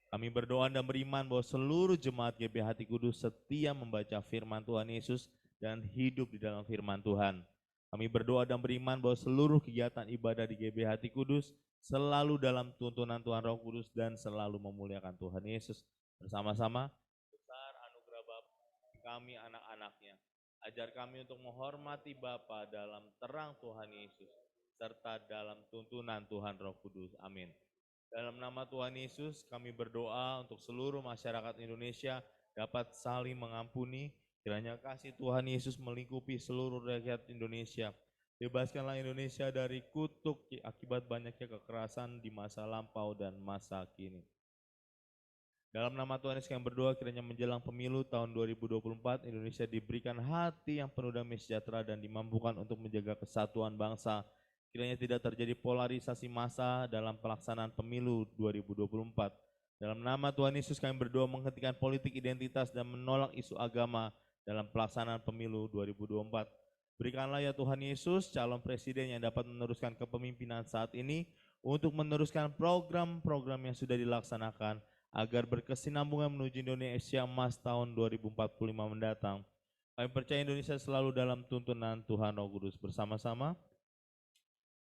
Kami berdoa dan beriman bahwa seluruh jemaat GBHT Kudus setia membaca firman Tuhan Yesus dan hidup di dalam firman Tuhan. Kami berdoa dan beriman bahwa seluruh kegiatan ibadah di GBHT Kudus selalu dalam tuntunan Tuhan Roh Kudus dan selalu memuliakan Tuhan Yesus. Bersama-sama, besar anugerah Bapa kami anak-anaknya. Ajar kami untuk menghormati Bapa dalam terang Tuhan Yesus, serta dalam tuntunan Tuhan Roh Kudus. Amin. Dalam nama Tuhan Yesus, kami berdoa untuk seluruh masyarakat Indonesia dapat saling mengampuni. Kiranya kasih Tuhan Yesus melingkupi seluruh rakyat Indonesia. Bebaskanlah Indonesia dari kutuk akibat banyaknya kekerasan di masa lampau dan masa kini. Dalam nama Tuhan Yesus kami berdoa kiranya menjelang pemilu tahun 2024, Indonesia diberikan hati yang penuh damai sejahtera dan dimampukan untuk menjaga kesatuan bangsa. Kiranya tidak terjadi polarisasi massa dalam pelaksanaan pemilu 2024. Dalam nama Tuhan Yesus kami berdoa menghentikan politik identitas dan menolak isu agama dalam pelaksanaan pemilu 2024. Berikanlah ya Tuhan Yesus calon presiden yang dapat meneruskan kepemimpinan saat ini untuk meneruskan program-program yang sudah dilaksanakan agar berkesinambungan menuju Indonesia Emas tahun 2045 mendatang. Kami percaya Indonesia selalu dalam tuntunan Tuhan Roh Kudus. Bersama-sama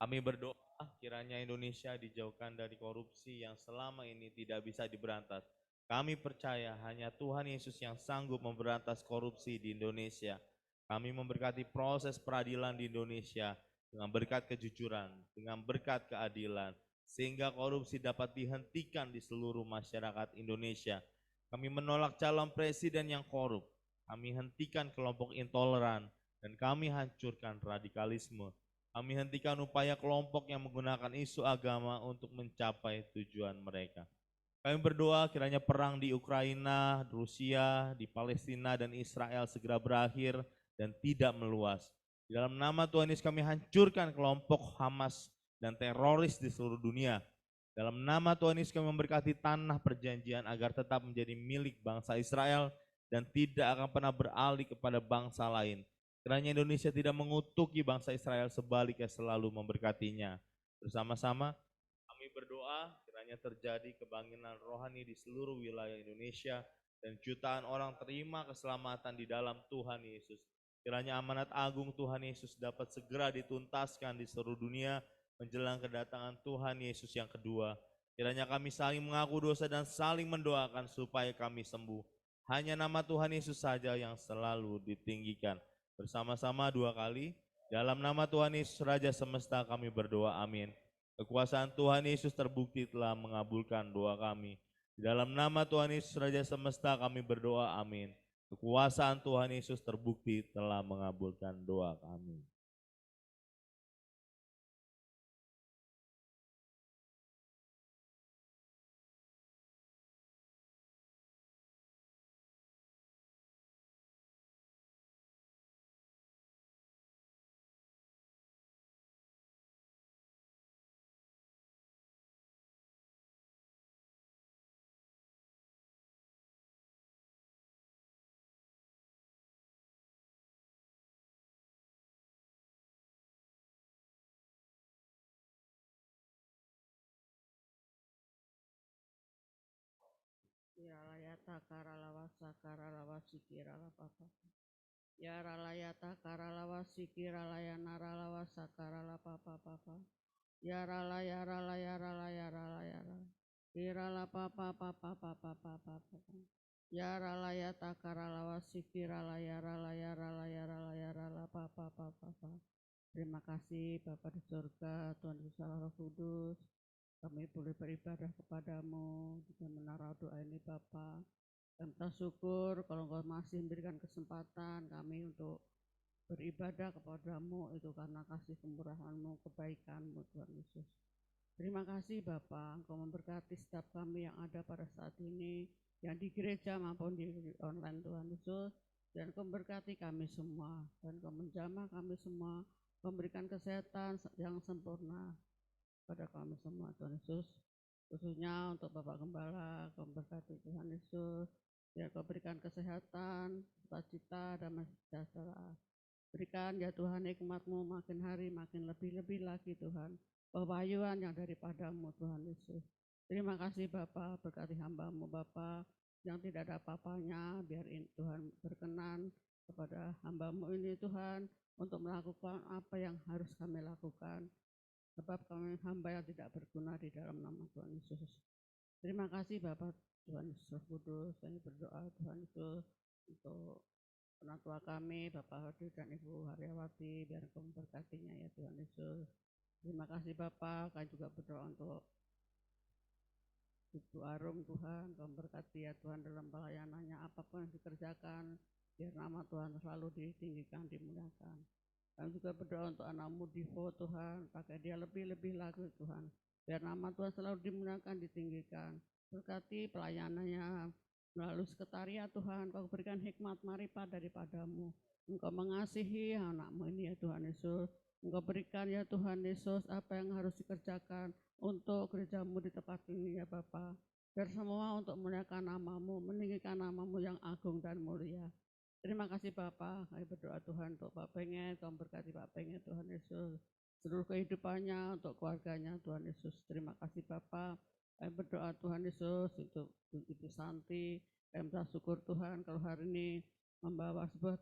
kami berdoa kiranya Indonesia dijauhkan dari korupsi yang selama ini tidak bisa diberantas. Kami percaya hanya Tuhan Yesus yang sanggup memberantas korupsi di Indonesia. Kami memberkati proses peradilan di Indonesia dengan berkat kejujuran, dengan berkat keadilan, sehingga korupsi dapat dihentikan di seluruh masyarakat Indonesia. Kami menolak calon presiden yang korup. Kami hentikan kelompok intoleran dan kami hancurkan radikalisme. Kami hentikan upaya kelompok yang menggunakan isu agama untuk mencapai tujuan mereka. Kami berdoa kiranya perang di Ukraina, Rusia, di Palestina, dan Israel segera berakhir dan tidak meluas. Di dalam nama Tuhan Yesus kami hancurkan kelompok Hamas dan teroris di seluruh dunia. Dalam nama Tuhan Yesus kami memberkati tanah perjanjian agar tetap menjadi milik bangsa Israel dan tidak akan pernah beralih kepada bangsa lain. Kiranya Indonesia tidak mengutuki bangsa Israel, sebaliknya selalu memberkatinya. Bersama-sama kami berdoa kiranya terjadi kebangkitan rohani di seluruh wilayah Indonesia dan jutaan orang terima keselamatan di dalam Tuhan Yesus. Kiranya amanat agung Tuhan Yesus dapat segera dituntaskan di seluruh dunia menjelang kedatangan Tuhan Yesus yang kedua. Kiranya kami saling mengaku dosa dan saling mendoakan supaya kami sembuh. Hanya nama Tuhan Yesus saja yang selalu ditinggikan. Bersama-sama dua kali, dalam nama Tuhan Yesus Raja Semesta kami berdoa, amin. Kekuasaan Tuhan Yesus terbukti telah mengabulkan doa kami. Di dalam nama Tuhan Yesus Raja Semesta kami berdoa, amin. Kekuasaan Tuhan Yesus terbukti telah mengabulkan doa kami. Ya layata karalawasa karalawasi kiralapapa. Ya ralayata karalawasi kiralayana ralawasa karalapapa. Ya ralaya ralaya ralaya ralaya ralaya. Kiralapapa. Ya ralaya takaralawa sikiralaya ralaya ralaya ralaya rala papa papa papa. Terima kasih Bapa di surga, Tuhan Yesus Allah Roh Kudus. Kami boleh beribadah kepadamu dengan menara doa ini Bapa. Kami minta syukur kalau Engkau masih memberikan kesempatan kami untuk beribadah kepadamu itu karena kasih kemurahan-Mu, kebaikan-Mu Tuhan Yesus. Terima kasih Bapa, Engkau memberkati setiap kami yang ada pada saat ini, yang di gereja maupun di online Tuhan Yesus, dan Engkau memberkati kami semua, dan Engkau menjamah kami semua, memberikan kesehatan yang sempurna pada kami semua Tuhan Yesus, khususnya untuk Bapak Gembala, Engkau memberkati Tuhan Yesus, biar Engkau berikan kesehatan, sukacita, damai sejahtera. Berikan ya Tuhan hikmat-Mu makin hari makin lebih-lebih lagi Tuhan, pewahyuan yang daripadamu Tuhan Yesus. Terima kasih Bapa, berkati hamba-Mu Bapa yang tidak ada apa-apanya, biar Tuhan berkenan kepada hamba-Mu ini Tuhan untuk melakukan apa yang harus kami lakukan. Sebab kami hamba yang tidak berguna di dalam nama Tuhan Yesus. Terima kasih Bapak Tuhan Yesus Kudus, kami berdoa Tuhan Yesus untuk penatua kami, Bapak Hadi dan Ibu Haryawati, biar Engkau memberkatinya ya Tuhan Yesus. Terima kasih Bapak, kami juga berdoa untuk Ibu Arum Tuhan, Engkau memberkati ya Tuhan dalam pelayanannya, apapun yang dikerjakan, biar nama Tuhan selalu ditinggikan, dimuliakan. Kami juga berdoa untuk anakmu Divo Tuhan, pakai dia lebih-lebih lagi Tuhan, biar nama Tuhan selalu dimuliakan, ditinggikan. Berkati pelayanannya, melalui sekretariat Tuhan, Kau berikan hikmat marifat daripadamu. Engkau mengasihi anakmu ini ya Tuhan Yesus. Engkau berikan ya Tuhan Yesus apa yang harus dikerjakan untuk gerejamu di tempat ini ya Bapa. Biar semua untuk memuliakan namamu, meninggikan namamu yang agung dan mulia. Terima kasih Bapa, kami berdoa Tuhan untuk Pak Penget, Kau berkati Pak Penget Tuhan Yesus. Seluruh kehidupannya, untuk keluarganya Tuhan Yesus. Terima kasih Bapa. Kami berdoa Tuhan Yesus untuk Ibu Santi. Kami minta syukur Tuhan kalau hari ini membawa sebuah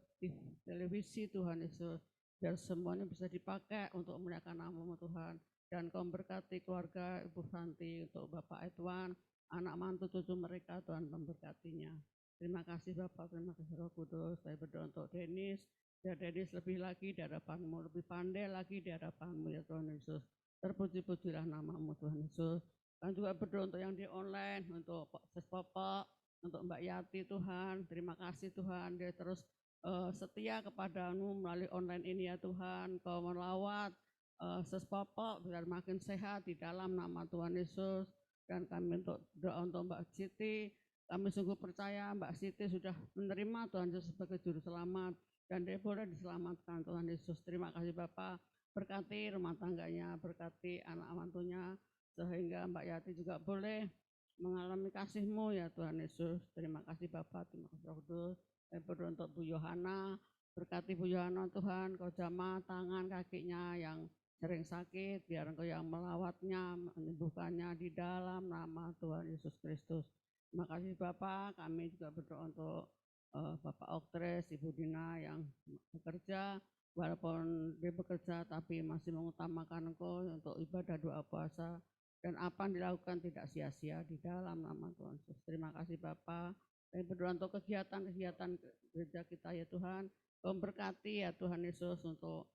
televisi Tuhan Yesus. Biar semuanya bisa dipakai untuk memuliakan nama-Mu Tuhan. Dan Kau memberkati keluarga Ibu Santi, untuk Bapak Edwan, anak mantu cucu mereka Tuhan memberkatinya. Terima kasih Bapak, terima kasih Roh Kudus. Saya berdoa untuk Denis. Biar Denis lebih lagi di hadapan-Mu, lebih pandai lagi di hadapan-Mu ya Tuhan Yesus. Terpuji-pujilah nama-Mu Tuhan Yesus. Dan juga berdoa untuk yang di online, untuk Ses Papa, untuk Mbak Yati Tuhan. Terima kasih Tuhan, dia terus setia kepadamu melalui online ini ya Tuhan. Kau melawat Ses Papa biar makin sehat di dalam nama Tuhan Yesus. Dan kami untuk doa untuk Mbak Siti, kami sungguh percaya Mbak Siti sudah menerima Tuhan Yesus sebagai juru selamat. Dan dia boleh diselamatkan Tuhan Yesus. Terima kasih Bapak, berkati rumah tangganya, berkati anak mantunya, sehingga Mbak Yati juga boleh mengalami kasih-Mu ya Tuhan Yesus. Terima kasih Bapak, terima kasih Roh Kudus. Saya berdoa untuk Bu Yohana, berkati Bu Yohana Tuhan, Kau jamah tangan kakinya yang sering sakit, biar Engkau yang melawatnya, menyembuhkannya di dalam nama Tuhan Yesus Kristus. Terima kasih Bapak, kami juga berdoa untuk Bapak Oktres, Ibu Dina yang bekerja, walaupun dia bekerja tapi masih mengutamakan Engkau untuk ibadah doa puasa, dan apa yang dilakukan tidak sia-sia di dalam nama Tuhan Yesus. Terima kasih Bapak. Kami berdoa untuk kegiatan-kegiatan gereja kita ya Tuhan. Kau memberkati ya Tuhan Yesus untuk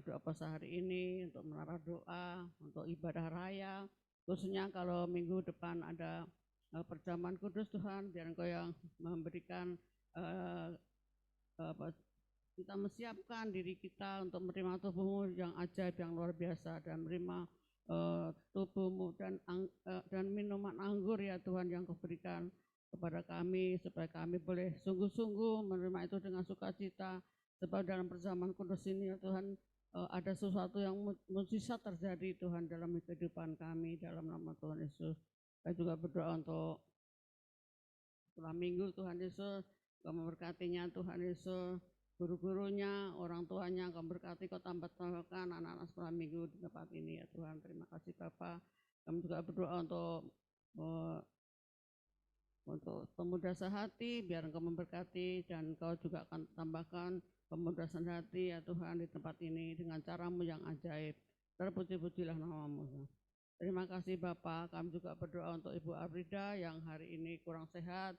doa puasa hari ini, untuk menara doa, untuk ibadah raya. Khususnya kalau minggu depan ada perjamuan kudus Tuhan, biar Engkau yang memberikan kita menyiapkan diri kita untuk menerima tubuh-Mu yang ajaib, yang luar biasa, dan menerima tubuh-Mu dan minuman anggur ya Tuhan yang Kau berikan kepada kami, supaya kami boleh sungguh-sungguh menerima itu dengan sukacita. Sebab dalam perjamuan kudus ini ya Tuhan, ada sesuatu yang mujizat terjadi Tuhan dalam kehidupan kami, dalam nama Tuhan Yesus. Saya juga berdoa untuk setelah minggu Tuhan Yesus, Kau memberkatinya Tuhan Yesus, guru-gurunya, orang tuanya, Kau berkati, Kau tambahkan anak-anak sekolah minggu di tempat ini ya Tuhan. Terima kasih Bapak. Kami juga berdoa untuk pemuda sehati, biar Engkau memberkati, dan Kau juga akan tambahkan pemuda sehati ya Tuhan di tempat ini dengan cara-Mu yang ajaib. Terpuji-pujilah nama-Mu. Terima kasih Bapak. Kami juga berdoa untuk Ibu Afrida yang hari ini kurang sehat.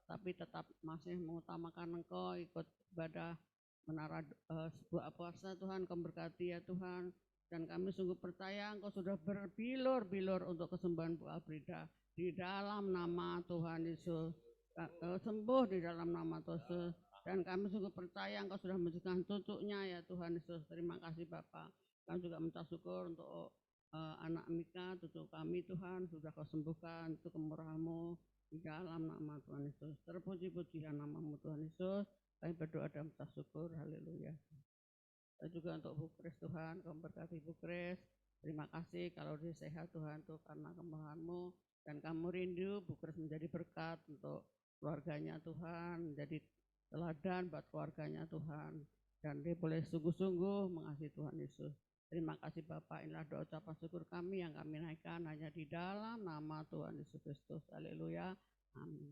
tapi tetap masih mengutamakan Engkau, ikut ibadah menara sebuah puasa Tuhan. Kau berkati ya Tuhan, dan kami sungguh percaya Engkau sudah berbilur-bilur untuk kesembuhan Bu Afrida di dalam nama Tuhan Yesus. Sembuh di dalam nama Tuhan Yesus, dan kami sungguh percaya Engkau sudah menyembuhkan cucunya ya Tuhan Yesus. Terima kasih Bapak. Kami juga minta syukur untuk anak Mika, cucu kami Tuhan, sudah Kau sembuhkan, itu kemurahan-Mu di dalam nama Tuhan Yesus. Terpuji-pujilah nama-Mu Tuhan Yesus. Kami berdoa dan minta syukur. Haleluya. Dan juga untuk Bu Kris Tuhan, Kau berkati Bu Kris. Terima kasih kalau dia sehat Tuhan, itu karena kemurahan-Mu, dan kamu rindu Bu Kris menjadi berkat untuk keluarganya Tuhan, menjadi teladan buat keluarganya Tuhan, dan dia boleh sungguh-sungguh mengasihi Tuhan Yesus. Terima kasih Bapak, inilah doa ucapan syukur kami yang kami naikkan hanya di dalam nama Tuhan Yesus Kristus. Haleluya. Amin.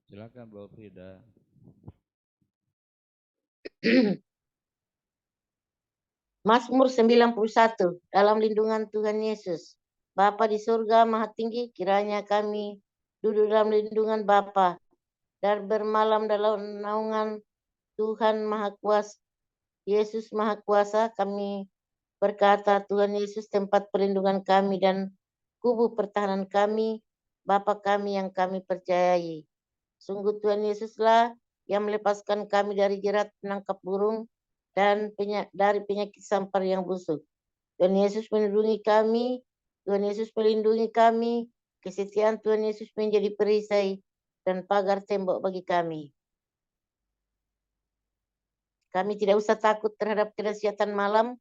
Silakan Bu Frida. Mazmur 91, dalam lindungan Tuhan Yesus. Bapa di surga maha tinggi, kiranya kami duduk dalam lindungan Bapa dan bermalam dalam naungan Tuhan Maha Kuasa. Yesus Maha Kuasa, kami berkata, Tuhan Yesus tempat perlindungan kami dan kubu pertahanan kami, Bapa kami yang kami percayai. Sungguh Tuhan Yesuslah yang melepaskan kami dari jerat penangkap burung dan dari penyakit sampar yang busuk. Tuhan Yesus melindungi kami, Tuhan Yesus melindungi kami, kesetiaan Tuhan Yesus menjadi perisai dan pagar tembok bagi kami. Kami tidak usah takut terhadap kedahsyatan malam,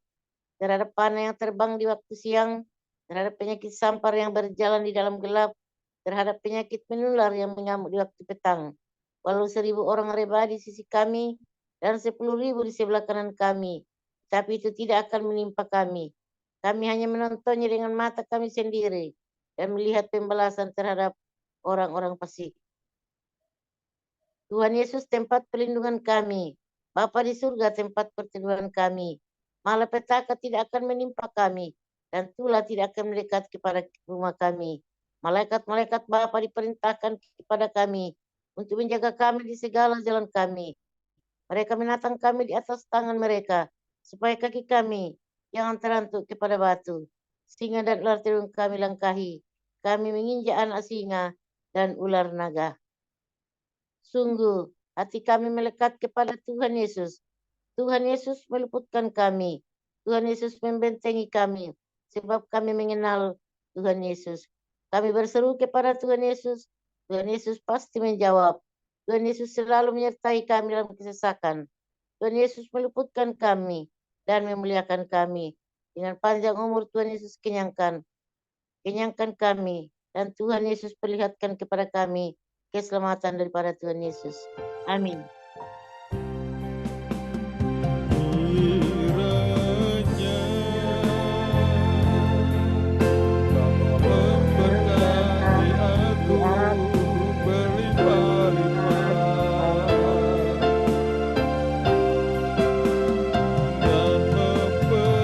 terhadap panah yang terbang di waktu siang, terhadap penyakit sampar yang berjalan di dalam gelap, terhadap penyakit menular yang mengamuk di waktu petang. Walau 1000 orang rebah di sisi kami dan 10.000 di sebelah kanan kami, tapi itu tidak akan menimpa kami. Kami hanya menontonnya dengan mata kami sendiri dan melihat pembalasan terhadap orang-orang fasik. Tuhan Yesus tempat perlindungan kami, Bapa di surga tempat perlindungan kami. Malapetaka tidak akan menimpa kami, dan tulah tidak akan mendekat kepada rumah kami. Malaikat-malaikat Bapa diperintahkan kepada kami untuk menjaga kami di segala jalan kami. Mereka menatang kami di atas tangan mereka, supaya kaki kami jangan terantuk kepada batu. Singa dan ular terung kami langkahi. Kami menginjak anak singa dan ular naga. Sungguh, hati kami melekat kepada Tuhan Yesus. Tuhan Yesus meluputkan kami. Tuhan Yesus membentengi kami, sebab kami mengenal Tuhan Yesus. Kami berseru kepada Tuhan Yesus. Tuhan Yesus pasti menjawab. Tuhan Yesus selalu menyertai kami dalam kesesakan. Tuhan Yesus meluputkan kami dan memuliakan kami. Dengan panjang umur Tuhan Yesus kenyangkan kami. Dan Tuhan Yesus perlihatkan kepada kami keselamatan daripada Tuhan Yesus. Amin. Kiranya Kau memberkati aku berlimpah-limpah dan mempenuhi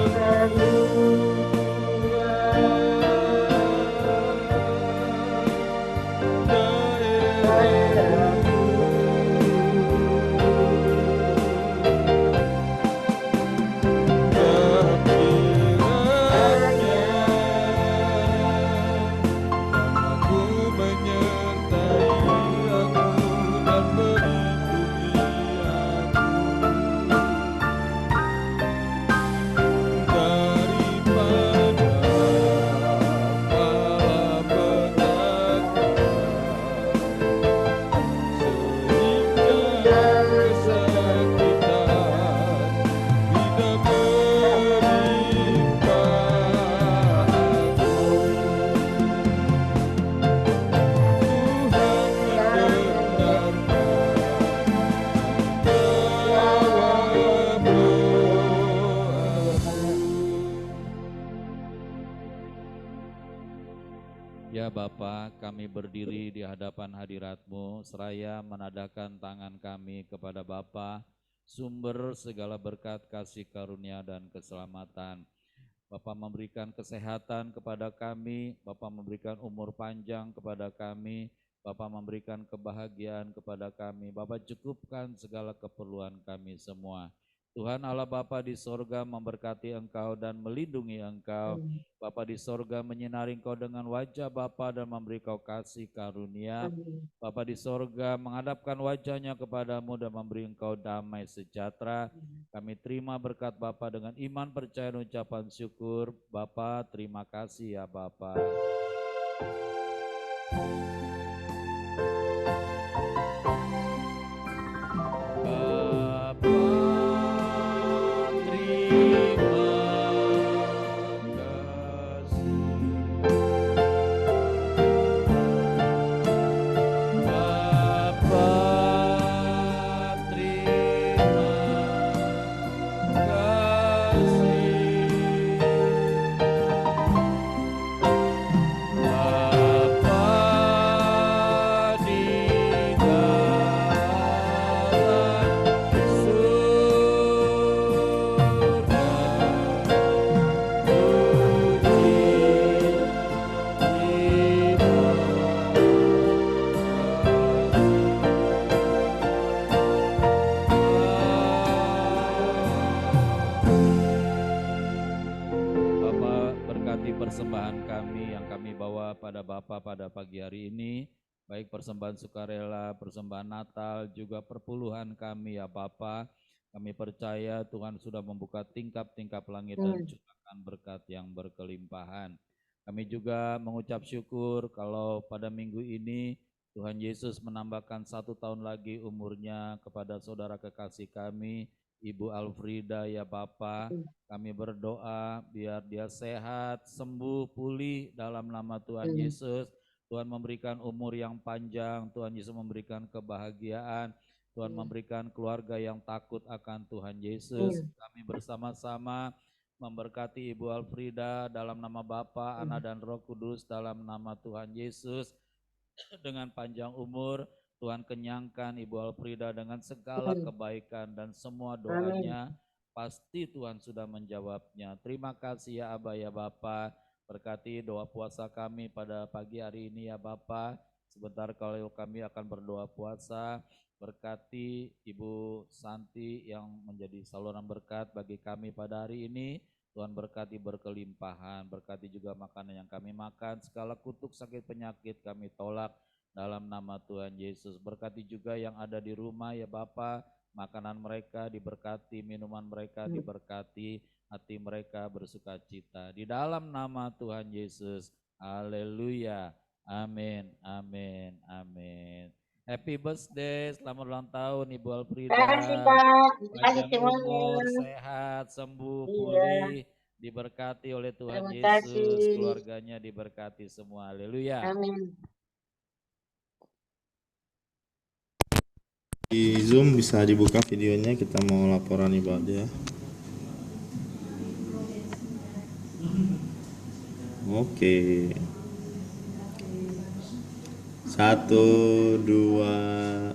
Ya Bapa, kami berdiri di hadapan hadirat-Mu, seraya menadahkan tangan kami kepada Bapa, sumber segala berkat, kasih karunia dan keselamatan. Bapa memberikan kesehatan kepada kami, Bapa memberikan umur panjang kepada kami, Bapa memberikan kebahagiaan kepada kami. Bapa cukupkan segala keperluan kami semua. Tuhan Allah Bapa di sorga memberkati Engkau dan melindungi Engkau. Bapa di sorga menyinari Engkau dengan wajah Bapa dan memberi Kau kasih karunia. Bapa di sorga menghadapkan wajahnya kepadamu dan memberi Engkau damai sejahtera. Kami terima berkat Bapa dengan iman, percaya, dan ucapan syukur. Bapa, terima kasih ya Bapa. Persembahan kami yang kami bawa pada Bapa pada pagi hari ini, baik persembahan sukarela, persembahan Natal, juga perpuluhan kami ya Bapa. Kami percaya Tuhan sudah membuka tingkap-tingkap langit dan curahkan berkat yang berkelimpahan. Kami juga mengucap syukur kalau pada minggu ini Tuhan Yesus menambahkan 1 tahun lagi umurnya kepada saudara kekasih kami, Ibu Alfrida ya Bapa. Kami berdoa biar dia sehat, sembuh, pulih dalam nama Tuhan Yesus. Tuhan memberikan umur yang panjang, Tuhan Yesus memberikan kebahagiaan, Tuhan memberikan keluarga yang takut akan Tuhan Yesus. Kami bersama-sama memberkati Ibu Alfrida dalam nama Bapa, Anak dan Roh Kudus, dalam nama Tuhan Yesus. Dengan panjang umur, Tuhan kenyangkan Ibu Alfrida dengan segala kebaikan dan semua doanya. Pasti Tuhan sudah menjawabnya. Terima kasih ya Aba ya Bapa. Berkati doa puasa kami pada pagi hari ini ya Bapa. Sebentar kalau kami akan berdoa puasa. Berkati Ibu Santi yang menjadi saluran berkat bagi kami pada hari ini. Tuhan berkati berkelimpahan. Berkati juga makanan yang kami makan. Segala kutuk sakit penyakit kami tolak dalam nama Tuhan Yesus. Berkati juga yang ada di rumah ya Bapa. Makanan mereka diberkati, minuman mereka diberkati, hati mereka bersuka cita. Di dalam nama Tuhan Yesus. Haleluya. Amin, amin, amin. Happy birthday, selamat ulang tahun Ibu Alfrida. Terima kasih Pak, terima kasih Panjang umur, semuanya. sehat, sembuh, Iya. pulih, diberkati oleh Tuhan Terima Yesus, kasih. keluarganya diberkati semua. Haleluya. Amin. Di Zoom bisa dibuka videonya, kita mau laporan ibadah. Oke. 1, 2,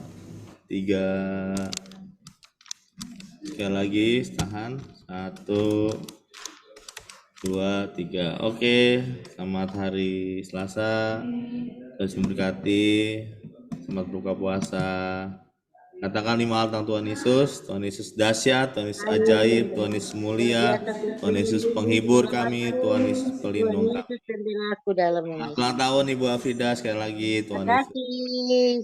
3. Sekali lagi, tahan. 1, 2, 3. Oke, selamat hari Selasa. Terus memberkati. Selamat buka puasa. Katakan 5 hal tentang Tuhan Yesus. Tuhan Yesus dahsyat, Tuhan Yesus ajaib, Tuhan Yesus mulia, Tuhan Yesus penghibur kami, Tuhan Yesus pelindung kami. Tuhan Yesus pembela aku dalam nama Yesus. Ulang tahun Ibu Afrida sekali lagi, Tuhan Terima Yesus. kasih.